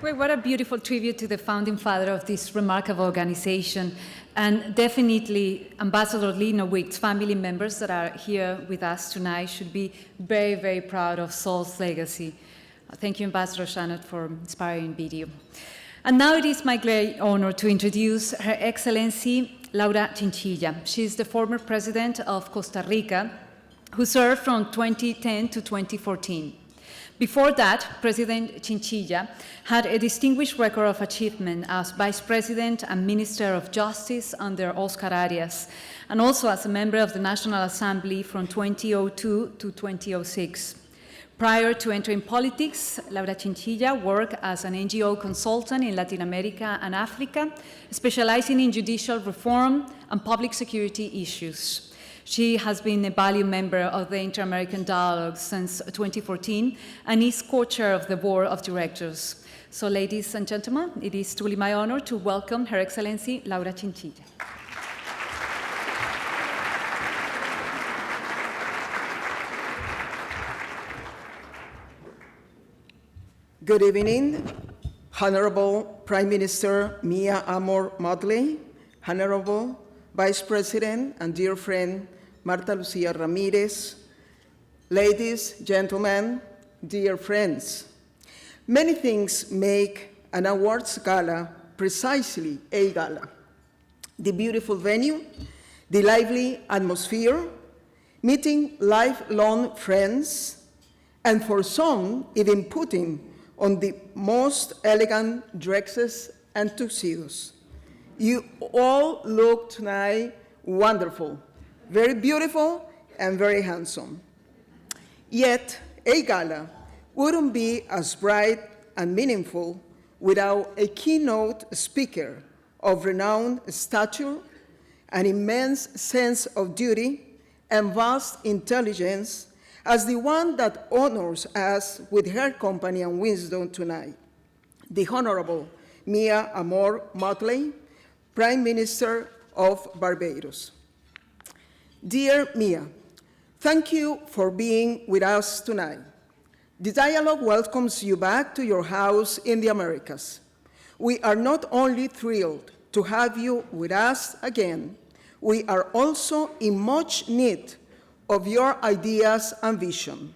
Well, what a beautiful tribute to the founding father of this remarkable organization, and definitely Ambassador Linowick's family members that are here with us tonight should be very, very proud of Saul's legacy. Thank you, Ambassador Shannon, for inspiring video. And now it is my great honor to introduce Her Excellency Laura Chinchilla. She is the former president of Costa Rica, who served from 2010 to 2014. Before that, President Chinchilla had a distinguished record of achievement as Vice President and Minister of Justice under Oscar Arias, and also as a member of the National Assembly from 2002 to 2006. Prior to entering politics, Laura Chinchilla worked as an NGO consultant in Latin America and Africa, specializing in judicial reform and public security issues. She has been a valued member of the Inter-American Dialogue since 2014 and is co-chair of the board of directors. So, ladies and gentlemen, it is truly my honor to welcome Her Excellency Laura Chinchilla. Good evening, Honorable Prime Minister Mia Amor Mottley, Honorable Vice President and dear friend Marta Lucia Ramirez, ladies, gentlemen, dear friends. Many things make an awards gala precisely a gala. The beautiful venue, the lively atmosphere, meeting lifelong friends, and for some, even putting on the most elegant dresses and tuxedos. You all look tonight wonderful, very beautiful and very handsome. Yet, a gala wouldn't be as bright and meaningful without a keynote speaker of renowned stature, an immense sense of duty, and vast intelligence as the one that honors us with her company and wisdom tonight, the Honorable Mia Amor Mottley, Prime Minister of Barbados. Dear Mia, thank you for being with us tonight. The dialogue welcomes you back to your house in the Americas. We are not only thrilled to have you with us again, we are also in much need of your ideas and vision.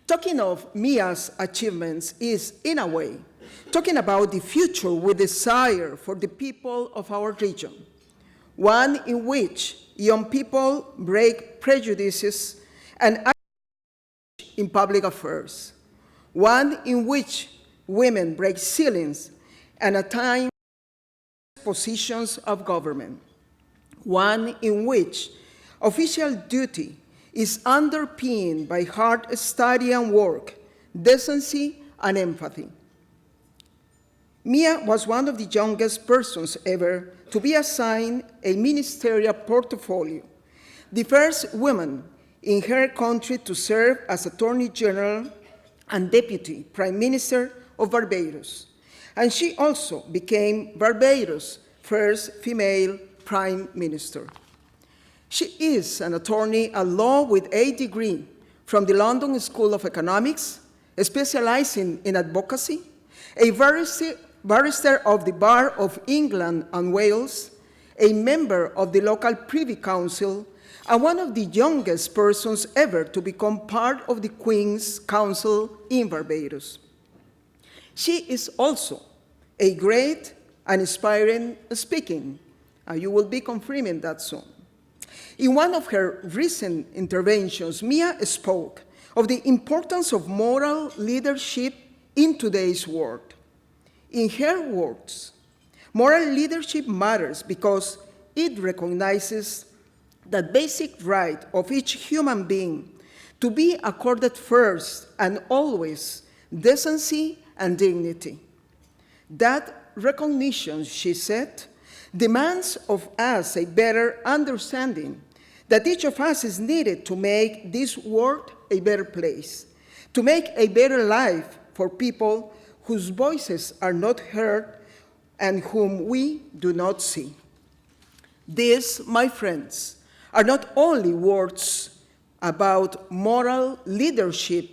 Talking of Mia's achievements is, in a way, talking about the future we desire for the people of our region, one in which young people break prejudices and act in public affairs, one in which women break ceilings and attain positions of government, one in which official duty is underpinned by hard study and work, decency and empathy. Mia was one of the youngest persons ever to be assigned a ministerial portfolio, the first woman in her country to serve as Attorney General and Deputy Prime Minister of Barbados. And she also became Barbados' first female Prime Minister. She is an attorney at law with a degree from the London School of Economics, specializing in advocacy, a barrister of the Bar of England and Wales, a member of the local Privy Council, and one of the youngest persons ever to become part of the Queen's Council in Barbados. She is also a great and inspiring speaking, and you will be confirming that soon. In one of her recent interventions, Mia spoke of the importance of moral leadership in today's world. In her words, moral leadership matters because it recognizes the basic right of each human being to be accorded first and always decency and dignity. That recognition, she said, demands of us a better understanding that each of us is needed to make this world a better place, to make a better life for people whose voices are not heard and whom we do not see. These, my friends, are not only words about moral leadership,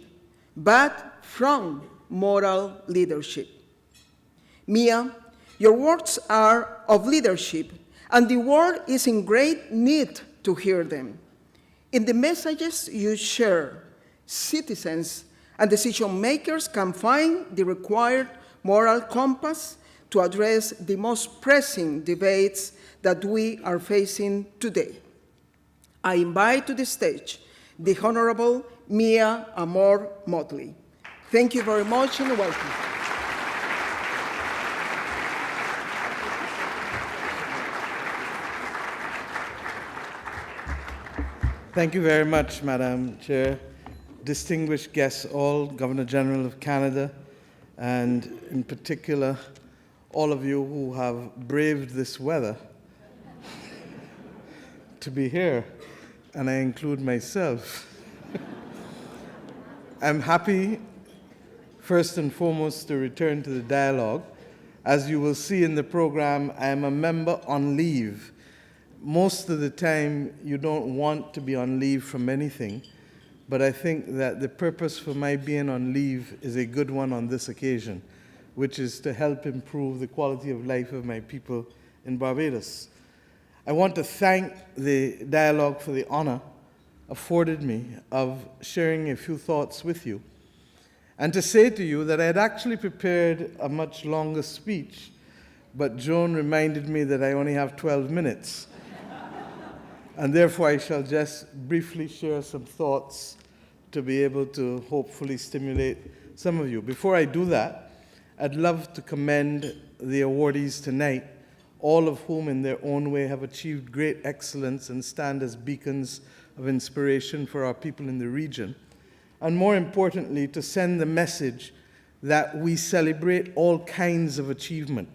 but from moral leadership. Mia, your words are of leadership, and the world is in great need to hear them. In the messages you share, citizens and decision makers can find the required moral compass to address the most pressing debates that we are facing today. I invite to the stage the Honorable Mia Amor Mottley. Thank you very much and welcome. Thank you very much, Madam Chair. Distinguished guests all, Governor General of Canada, and in particular, all of you who have braved this weather to be here, and I include myself. I'm happy, first and foremost, to return to the dialogue. As you will see in the program, I am a member on leave. Most of the time, you don't want to be on leave from anything, but I think that the purpose for my being on leave is a good one on this occasion, which is to help improve the quality of life of my people in Barbados. I want to thank the dialogue for the honor afforded me of sharing a few thoughts with you, and to say to you that I had actually prepared a much longer speech, but Joan reminded me that I only have 12 minutes. And therefore, I shall just briefly share some thoughts to be able to hopefully stimulate some of you. Before I do that, I'd love to commend the awardees tonight, all of whom in their own way have achieved great excellence and stand as beacons of inspiration for our people in the region. And more importantly, to send the message that we celebrate all kinds of achievement,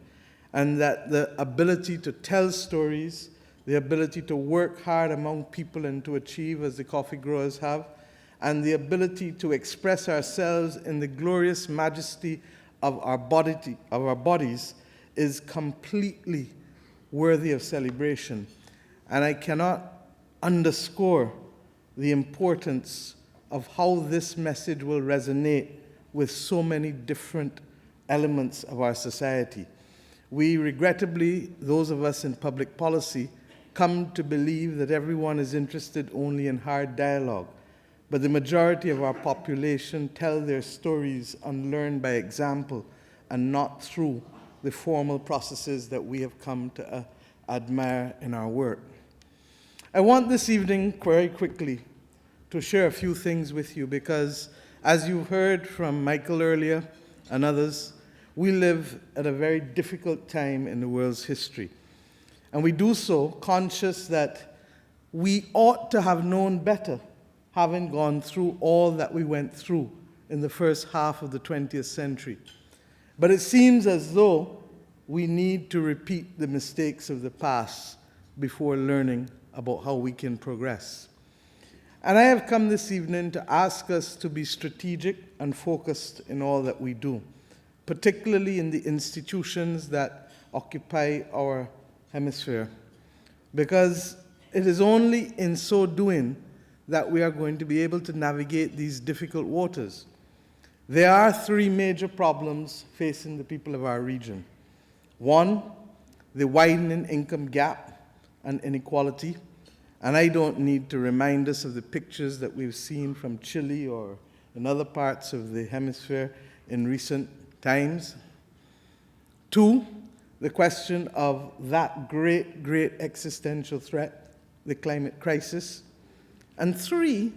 and that the ability to tell stories, the ability to work hard among people and to achieve, as the coffee growers have, and the ability to express ourselves in the glorious majesty of our bodies is completely worthy of celebration. And I cannot underscore the importance of how this message will resonate with so many different elements of our society. We regrettably, those of us in public policy, come to believe that everyone is interested only in hard dialogue, but the majority of our population tell their stories and learn by example and not through the formal processes that we have come to admire in our work. I want this evening, very quickly, to share a few things with you because, as you heard from Michael earlier and others, we live at a very difficult time in the world's history. And we do so conscious that we ought to have known better, having gone through all that we went through in the first half of the 20th century. But it seems as though we need to repeat the mistakes of the past before learning about how we can progress. And I have come this evening to ask us to be strategic and focused in all that we do, particularly in the institutions that occupy our hemisphere, because it is only in so doing that we are going to be able to navigate these difficult waters. There are three major problems facing the people of our region. One, the widening income gap and inequality, and I don't need to remind us of the pictures that we've seen from Chile or in other parts of the hemisphere in recent times. Two, the question of that great, great existential threat, the climate crisis. And three,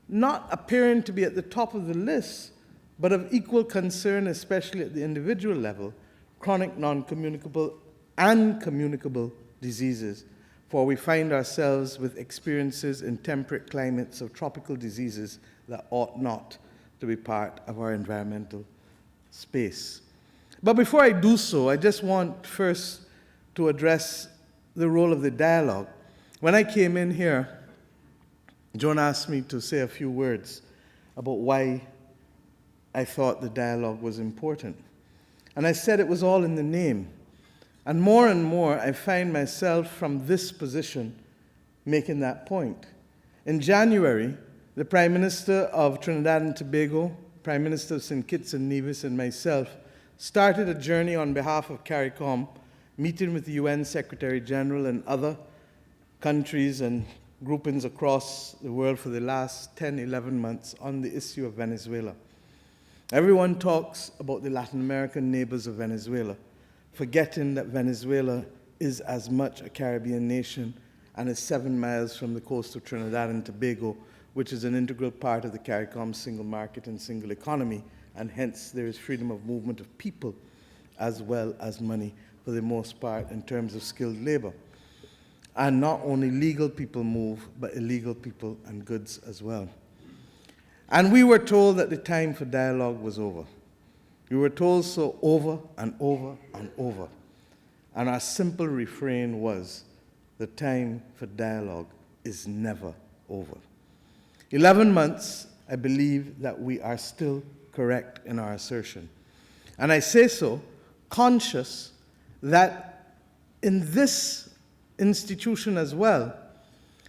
not appearing to be at the top of the list, but of equal concern, especially at the individual level, chronic non-communicable and communicable diseases. For we find ourselves with experiences in temperate climates of tropical diseases that ought not to be part of our environmental space. But before I do so, I just want first to address the role of the dialogue. When I came in here, Joan asked me to say a few words about why I thought the dialogue was important. And I said it was all in the name. And more, I find myself from this position making that point. In January, the Prime Minister of Trinidad and Tobago, Prime Minister of St. Kitts and Nevis, and myself started a journey on behalf of CARICOM, meeting with the UN Secretary General and other countries and groupings across the world for the last 10, 11 months on the issue of Venezuela. Everyone talks about the Latin American neighbors of Venezuela, forgetting that Venezuela is as much a Caribbean nation and is 7 miles from the coast of Trinidad and Tobago, which is an integral part of the CARICOM single market and single economy, and hence there is freedom of movement of people as well as money for the most part in terms of skilled labor. And not only legal people move, but illegal people and goods as well. And we were told that the time for dialogue was over. We were told so over and over and over. And our simple refrain was, the time for dialogue is never over. 11 months, I believe that we are still correct in our assertion. And I say so conscious that in this institution as well,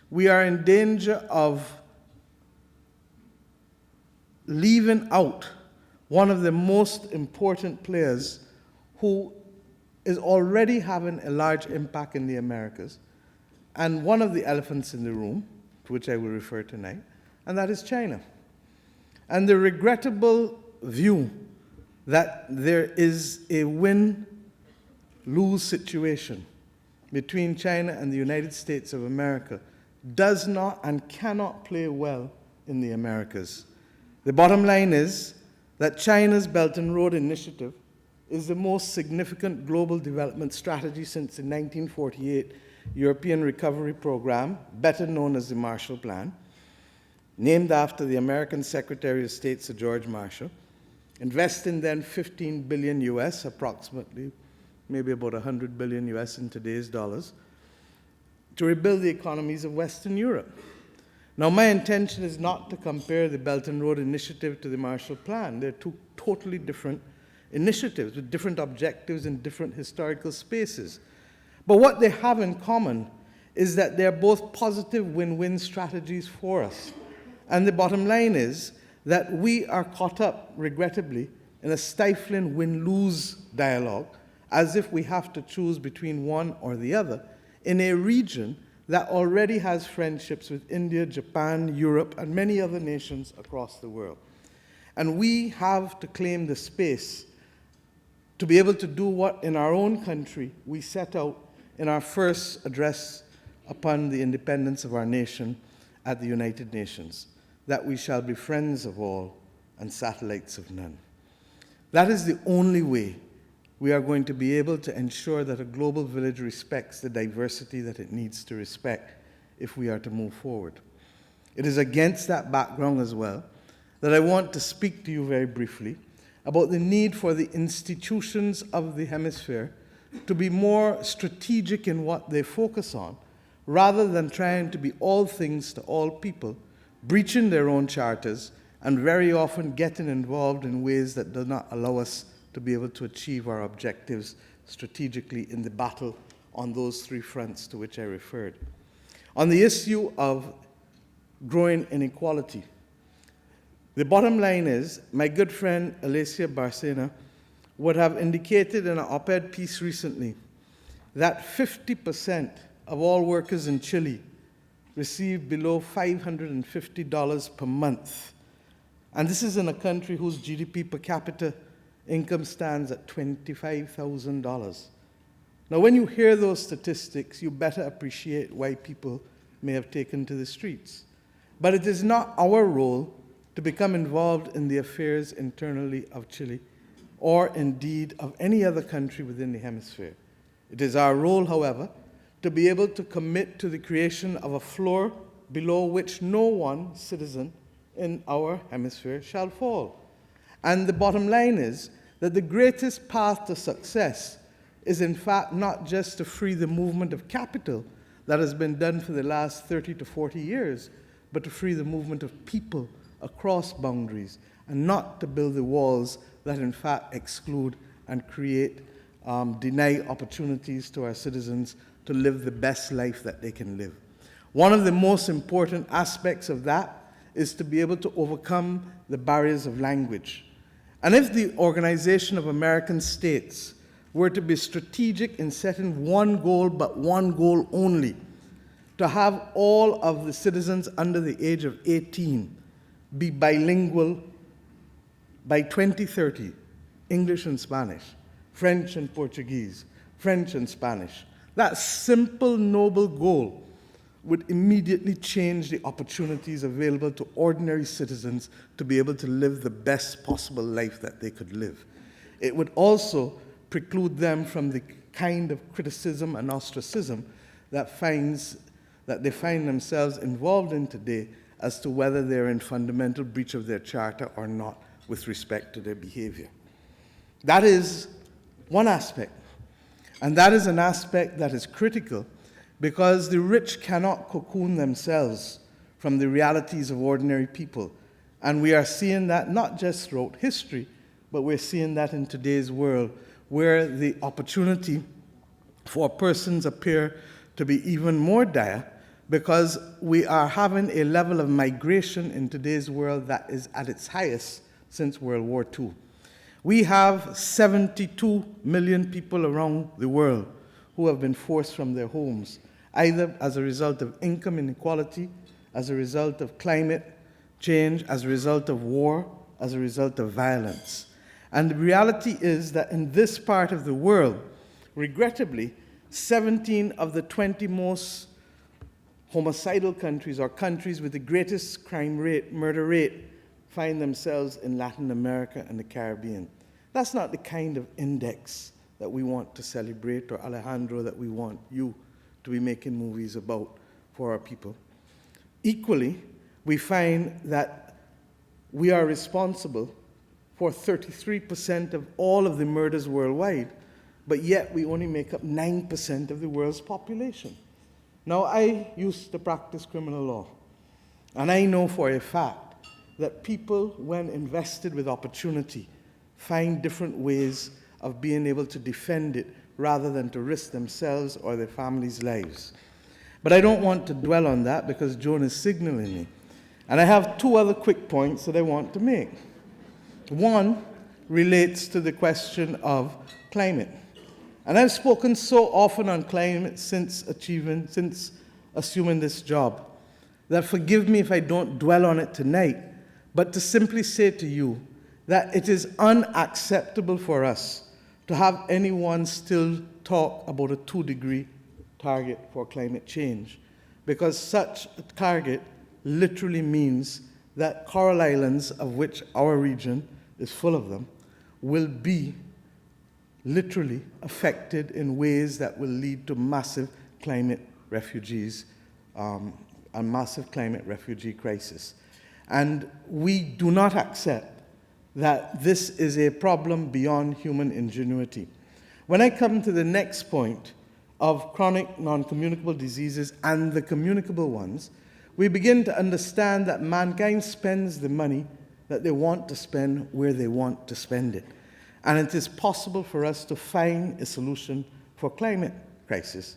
we are in danger of leaving out one of the most important players who is already having a large impact in the Americas, and one of the elephants in the room, to which I will refer tonight, and that is China. And the regrettable view that there is a win-lose situation between China and the United States of America does not and cannot play well in the Americas. The bottom line is that China's Belt and Road Initiative is the most significant global development strategy since the 1948 European Recovery Program, better known as the Marshall Plan, named after the American Secretary of State, Sir George Marshall, investing then 15 billion US, approximately, maybe about 100 billion US in today's dollars, to rebuild the economies of Western Europe. Now, my intention is not to compare the Belt and Road Initiative to the Marshall Plan. They're two totally different initiatives with different objectives in different historical spaces. But what they have in common is that they're both positive win-win strategies for us. And the bottom line is that we are caught up, regrettably, in a stifling win-lose dialogue, as if we have to choose between one or the other, in a region that already has friendships with India, Japan, Europe, and many other nations across the world. And we have to claim the space to be able to do what in our own country we set out in our first address upon the independence of our nation at the United Nations, that we shall be friends of all and satellites of none. That is the only way we are going to be able to ensure that a global village respects the diversity that it needs to respect if we are to move forward. It is against that background as well that I want to speak to you very briefly about the need for the institutions of the hemisphere to be more strategic in what they focus on, rather than trying to be all things to all people, breaching their own charters, and very often getting involved in ways that do not allow us to be able to achieve our objectives strategically in the battle on those three fronts to which I referred. On the issue of growing inequality, the bottom line is, my good friend Alicia Barcena would have indicated in an op-ed piece recently that 50% of all workers in Chile receive below $550 per month. And this is in a country whose GDP per capita income stands at $25,000. Now, when you hear those statistics, you better appreciate why people may have taken to the streets. But it is not our role to become involved in the affairs internally of Chile, or indeed of any other country within the hemisphere. It is our role, however, to be able to commit to the creation of a floor below which no one citizen in our hemisphere shall fall. And the bottom line is that the greatest path to success is in fact not just to free the movement of capital that has been done for the last 30 to 40 years, but to free the movement of people across boundaries, and not to build the walls that in fact exclude and deny opportunities to our citizens to live the best life that they can live. One of the most important aspects of that is to be able to overcome the barriers of language. And if the Organization of American States were to be strategic in setting one goal, but one goal only, to have all of the citizens under the age of 18 be bilingual by 2030, English and Spanish, French and Portuguese, French and Spanish, that simple, noble goal would immediately change the opportunities available to ordinary citizens to be able to live the best possible life that they could live. It would also preclude them from the kind of criticism and ostracism that they find themselves involved in today as to whether they're in fundamental breach of their charter or not with respect to their behavior. That is one aspect, and that is an aspect that is critical because the rich cannot cocoon themselves from the realities of ordinary people. And we are seeing that not just throughout history, but we're seeing that in today's world, where the opportunity for persons appear to be even more dire because we are having a level of migration in today's world that is at its highest since World War II. We have 72 million people around the world who have been forced from their homes, either as a result of income inequality, as a result of climate change, as a result of war, as a result of violence. And the reality is that in this part of the world, regrettably, 17 of the 20 most homicidal countries, or countries with the greatest crime rate, murder rate, find themselves in Latin America and the Caribbean. That's not the kind of index that we want to celebrate, or Alejandro, that we want you to be making movies about for our people. Equally, we find that we are responsible for 33% of all of the murders worldwide, but yet we only make up 9% of the world's population. Now, I used to practice criminal law, and I know for a fact that people, when invested with opportunity, find different ways of being able to defend it rather than to risk themselves or their families' lives. But I don't want to dwell on that because Joan is signaling me. And I have two other quick points that I want to make. One relates to the question of climate. And I've spoken so often on climate since assuming this job, that forgive me if I don't dwell on it tonight, but to simply say to you that it is unacceptable for us to have anyone still talk about a 2-degree target for climate change, because such a target literally means that coral islands, of which our region is full of them, will be literally affected in ways that will lead to massive climate refugees, a massive climate refugee crisis. And we do not accept that this is a problem beyond human ingenuity. When I come to the next point of chronic non-communicable diseases and the communicable ones, we begin to understand that mankind spends the money that they want to spend where they want to spend it. And it is possible for us to find a solution for climate crisis,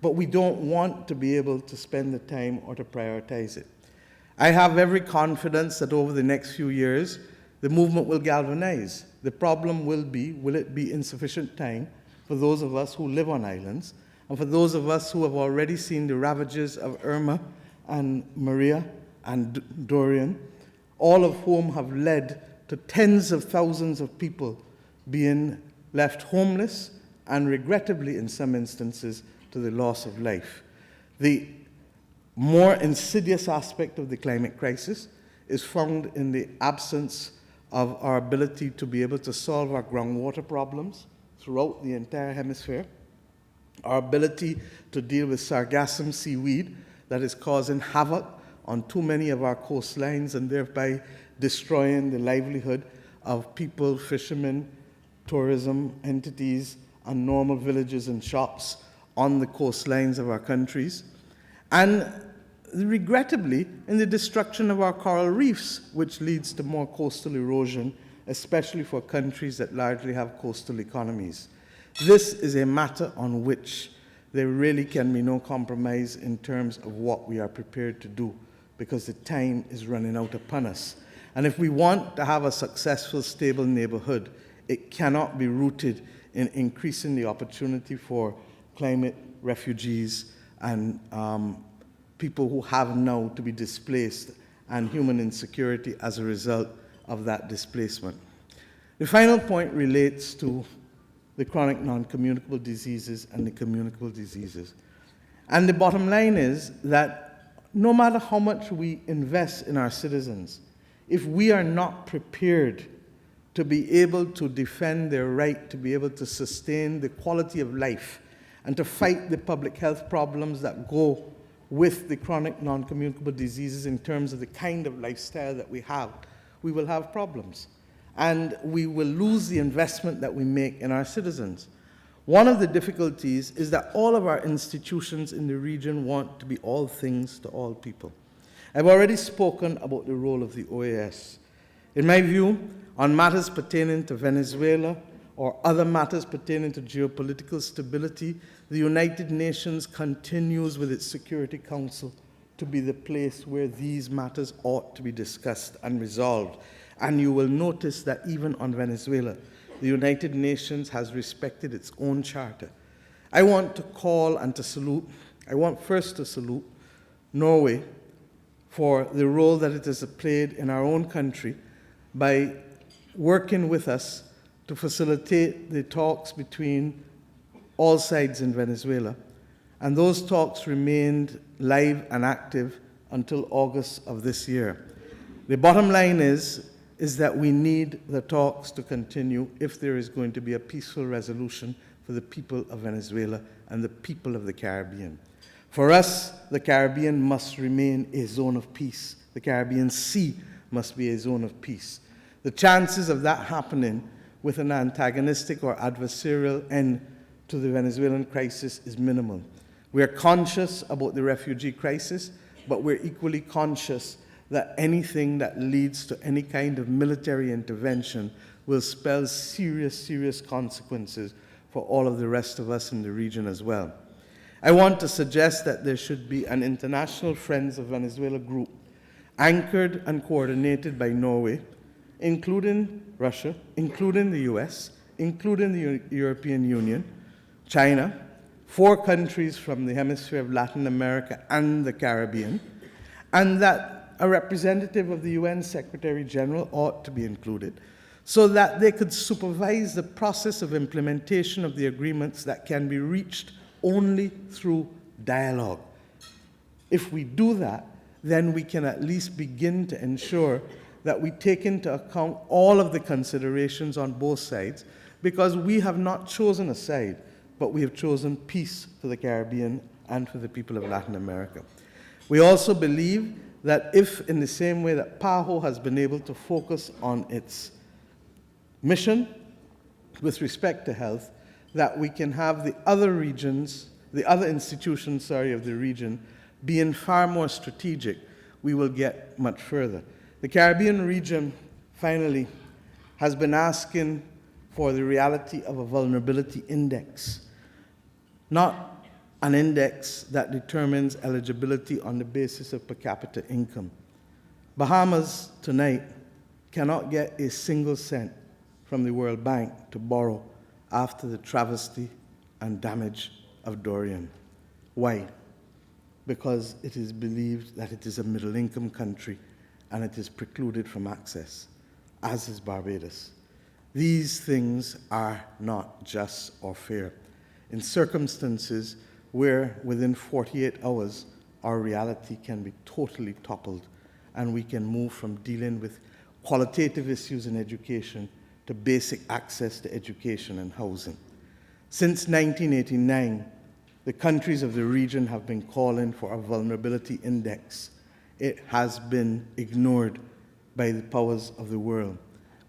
but we don't want to be able to spend the time or to prioritize it. I have every confidence that over the next few years, the movement will galvanize. The problem will it be insufficient time for those of us who live on islands, and for those of us who have already seen the ravages of Irma and Maria and Dorian, all of whom have led to tens of thousands of people being left homeless and regrettably, in some instances, to the loss of life. The more insidious aspect of the climate crisis is found in the absence of our ability to be able to solve our groundwater problems throughout the entire hemisphere, our ability to deal with sargassum seaweed that is causing havoc on too many of our coastlines and thereby destroying the livelihood of people, fishermen, tourism entities, and normal villages and shops on the coastlines of our countries, and regrettably in the destruction of our coral reefs, which leads to more coastal erosion, especially for countries that largely have coastal economies. This is a matter on which there really can be no compromise in terms of what we are prepared to do, because the time is running out upon us. And if we want to have a successful, stable neighborhood, it cannot be rooted in increasing the opportunity for climate refugees and people who have now to be displaced and human insecurity as a result of that displacement. The final point relates to the chronic non-communicable diseases and the communicable diseases. And the bottom line is that no matter how much we invest in our citizens, if we are not prepared to be able to defend their right to be able to sustain the quality of life and to fight the public health problems that go with the chronic non-communicable diseases in terms of the kind of lifestyle that we will have problems. And we will lose the investment that we make in our citizens. One of the difficulties is that all of our institutions in the region want to be all things to all people. I've already spoken about the role of the OAS. In my view, on matters pertaining to Venezuela or other matters pertaining to geopolitical stability, the United Nations continues with its Security Council to be the place where these matters ought to be discussed and resolved. And you will notice that even on Venezuela, the United Nations has respected its own charter. I want to call and to salute, I want first to salute Norway for the role that it has played in our own country by working with us to facilitate the talks between all sides in Venezuela. And those talks remained live and active until August of this year. The bottom line is that we need the talks to continue if there is going to be a peaceful resolution for the people of Venezuela and the people of the Caribbean. For us, the Caribbean must remain a zone of peace. The Caribbean Sea must be a zone of peace. The chances of that happening with an antagonistic or adversarial end to the Venezuelan crisis is minimal. We are conscious about the refugee crisis, but we're equally conscious that anything that leads to any kind of military intervention will spell serious, serious consequences for all of the rest of us in the region as well. I want to suggest that there should be an International Friends of Venezuela group anchored and coordinated by Norway, including Russia, including the US, including the European Union, China, 4 countries from the hemisphere of Latin America and the Caribbean, and that a representative of the UN Secretary General ought to be included so that they could supervise the process of implementation of the agreements that can be reached only through dialogue. If we do that, then we can at least begin to ensure that we take into account all of the considerations on both sides, because we have not chosen a side, but we have chosen peace for the Caribbean and for the people of Latin America. We also believe that if, in the same way that PAHO has been able to focus on its mission with respect to health, that we can have the other regions, the other institutions, of the region being far more strategic, we will get much further. The Caribbean region, finally, has been asking for the reality of a vulnerability index, not an index that determines eligibility on the basis of per capita income. Bahamas tonight cannot get a single cent from the World Bank to borrow after the travesty and damage of Dorian. Why? Because it is believed that it is a middle-income country and it is precluded from access, as is Barbados. These things are not just or fair. In circumstances where within 48 hours our reality can be totally toppled and we can move from dealing with qualitative issues in education to basic access to education and housing. Since 1989, the countries of the region have been calling for a vulnerability index. It has been ignored by the powers of the world.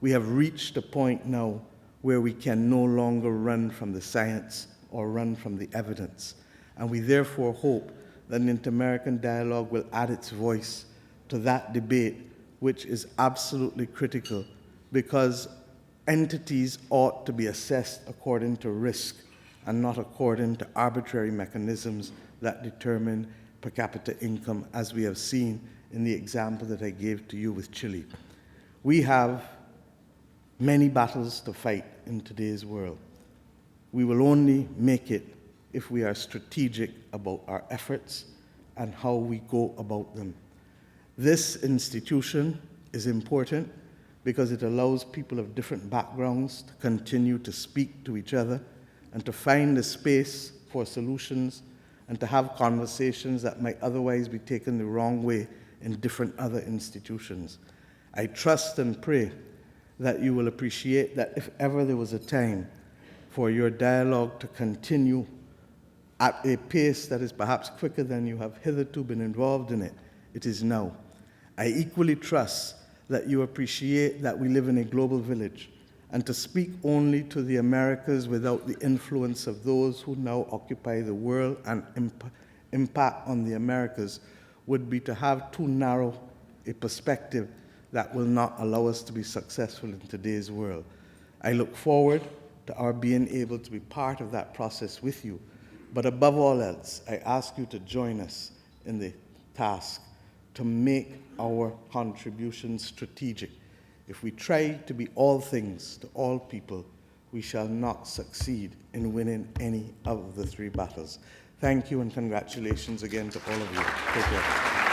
We have reached a point now where we can no longer run from the science or run from the evidence. And we therefore hope that an inter-American dialogue will add its voice to that debate, which is absolutely critical, because entities ought to be assessed according to risk and not according to arbitrary mechanisms that determine per capita income, as we have seen in the example that I gave to you with Chile. We have many battles to fight in today's world. We will only make it if we are strategic about our efforts and how we go about them. This institution is important because it allows people of different backgrounds to continue to speak to each other and to find a space for solutions and to have conversations that might otherwise be taken the wrong way in different other institutions. I trust and pray that you will appreciate that if ever there was a time for your dialogue to continue at a pace that is perhaps quicker than you have hitherto been involved in it, it is now. I equally trust that you appreciate that we live in a global village, and to speak only to the Americas without the influence of those who now occupy the world and impact on the Americas would be to have too narrow a perspective that will not allow us to be successful in today's world. I look forward to our being able to be part of that process with you. But above all else, I ask you to join us in the task to make our contributions strategic. If we try to be all things to all people, we shall not succeed in winning any of the three battles. Thank you and congratulations again to all of you. Take care.